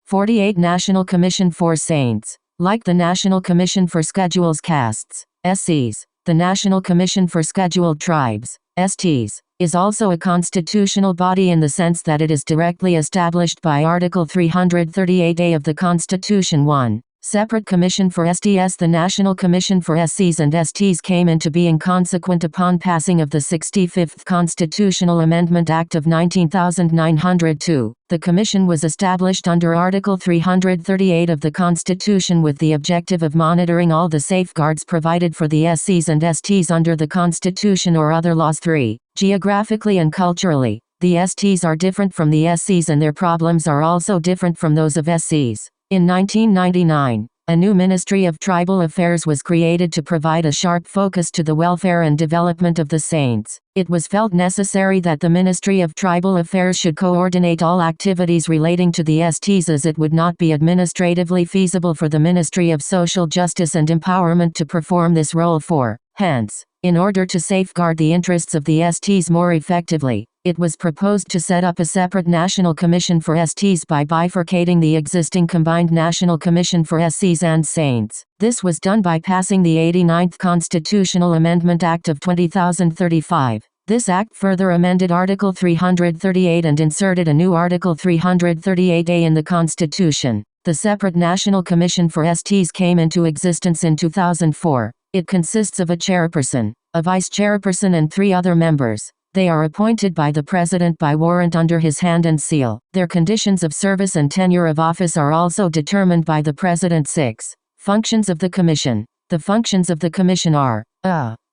48 National Commission for Saints. Like the National Commission for Schedules Castes, SCs, the National Commission for Scheduled Tribes, STs, is also a constitutional body in the sense that it is directly established by Article 338A of the Constitution. 1. Separate Commission for STs. The National Commission for SCs and STs came into being consequent upon passing of the 65th Constitutional Amendment Act of 1902. The Commission was established under Article 338 of the Constitution with the objective of monitoring all the safeguards provided for the SCs and STs under the Constitution or other laws. 3. Geographically and culturally, the STs are different from the SCs and their problems are also different from those of SCs. In 1999, a new Ministry of Tribal Affairs was created to provide a sharp focus to the welfare and development of the Saints. It was felt necessary that the Ministry of Tribal Affairs should coordinate all activities relating to the STs, as it would not be administratively feasible for the Ministry of Social Justice and Empowerment to perform this role. Hence, in order to safeguard the interests of the STs more effectively, it was proposed to set up a separate National Commission for STs by bifurcating the existing combined National Commission for SCs and Saints. This was done by passing the 89th Constitutional Amendment Act of 2035. This act further amended Article 338 and inserted a new Article 338A in the Constitution. The separate National Commission for STs came into existence in 2004. It consists of a chairperson, a vice-chairperson and 3 other members. They are appointed by the President by warrant under his hand and seal. Their conditions of service and tenure of office are also determined by the President. 6. Functions of the Commission. The functions of the Commission are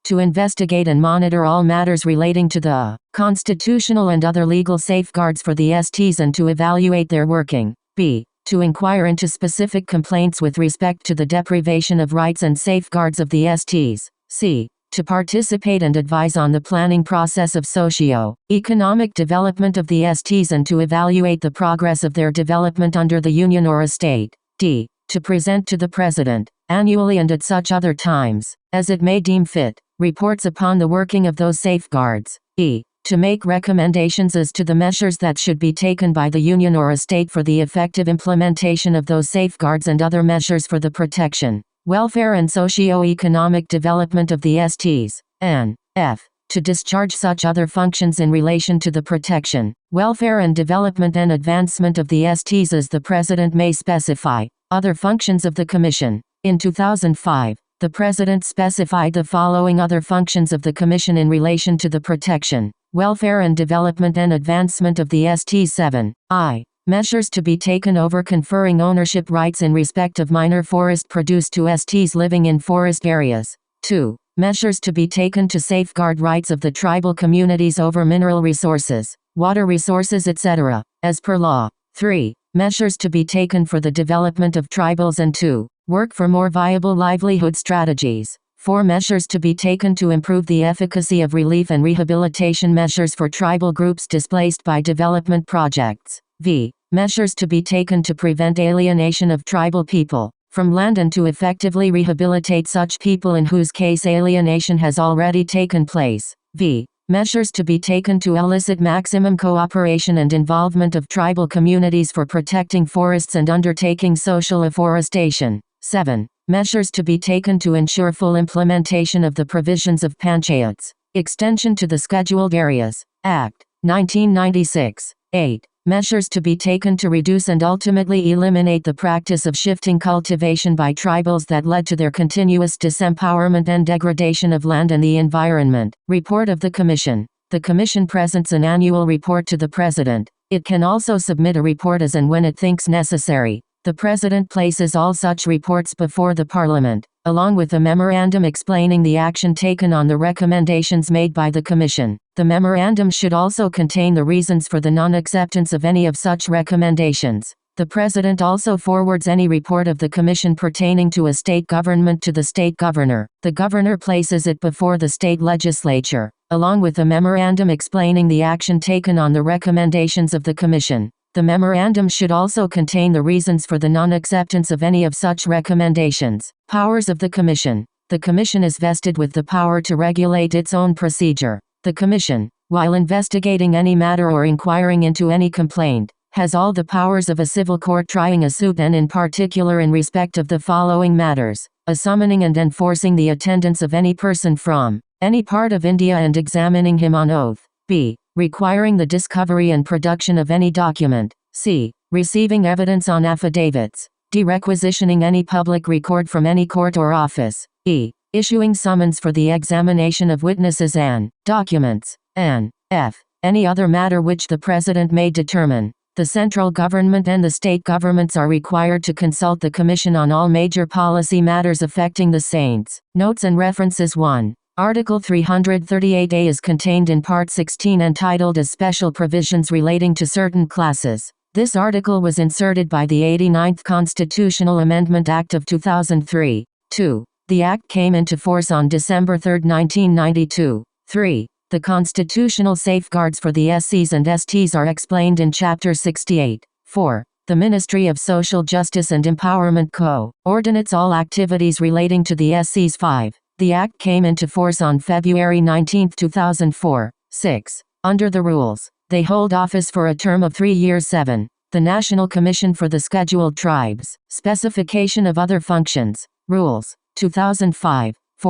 to investigate and monitor all matters relating to the constitutional and other legal safeguards for the STs and to evaluate their working. b. To inquire into specific complaints with respect to the deprivation of rights and safeguards of the STs. c. To participate and advise on the planning process of socio-economic development of the STs and to evaluate the progress of their development under the Union or a state. d. To present to the President, annually and at such other times, as it may deem fit, reports upon the working of those safeguards. e. To make recommendations as to the measures that should be taken by the Union or a state for the effective implementation of those safeguards and other measures for the protection, welfare and socio-economic development of the STs. n. f. To discharge such other functions in relation to the protection, welfare and development and advancement of the STs as the President may specify. Other functions of the Commission. In 2005, the President specified the following other functions of the Commission in relation to the protection, welfare and development and advancement of the STs. 7. I. Measures to be taken over conferring ownership rights in respect of minor forest produce to STs living in forest areas. 2. Measures to be taken to safeguard rights of the tribal communities over mineral resources, water resources, etc., as per law. 3. Measures to be taken for the development of tribals and 2. Work for more viable livelihood strategies. 4. Measures to be taken to improve the efficacy of relief and rehabilitation measures for tribal groups displaced by development projects. v. Measures to be taken to prevent alienation of tribal people from land and to effectively rehabilitate such people in whose case alienation has already taken place. v. Measures to be taken to elicit maximum cooperation and involvement of tribal communities for protecting forests and undertaking social afforestation. 7. Measures to be taken to ensure full implementation of the provisions of Panchayats. Extension to the Scheduled Areas Act, 1996. 8. Measures to be taken to reduce and ultimately eliminate the practice of shifting cultivation by tribals that led to their continuous disempowerment and degradation of land and the environment. Report of the Commission. The Commission presents an annual report to the President. It can also submit a report as and when it thinks necessary. The President places all such reports before the Parliament, along with a memorandum explaining the action taken on the recommendations made by the Commission. The memorandum should also contain the reasons for the non-acceptance of any of such recommendations. The President also forwards any report of the Commission pertaining to a state government to the state governor. The governor places it before the state legislature, along with a memorandum explaining the action taken on the recommendations of the Commission. The memorandum should also contain the reasons for the non-acceptance of any of such recommendations. Powers of the Commission. The Commission is vested with the power to regulate its own procedure. The Commission, while investigating any matter or inquiring into any complaint, has all the powers of a civil court trying a suit and in particular in respect of the following matters: a summoning and enforcing the attendance of any person from any part of India and examining him on oath. B. Requiring the discovery and production of any document. C. Receiving evidence on affidavits. D. Requisitioning any public record from any court or office. E. Issuing summons for the examination of witnesses and documents. N. F. Any other matter which the President may determine. The central government and the state governments are required to consult the Commission on all major policy matters affecting the Saints. Notes and references. 1. Article 338A is contained in Part 16 entitled as Special Provisions Relating to Certain Classes. This article was inserted by the 89th Constitutional Amendment Act of 2003. 2. The Act came into force on December 3, 1992. 3. The constitutional safeguards for the SCs and STs are explained in Chapter 68. 4. The Ministry of Social Justice and Empowerment coordinates all activities relating to the SCs. 5. The Act came into force on February 19, 2004. 6. Under the rules, they hold office for a term of 3 years. 7. The National Commission for the Scheduled Tribes. Specification of other functions. Rules. 2005.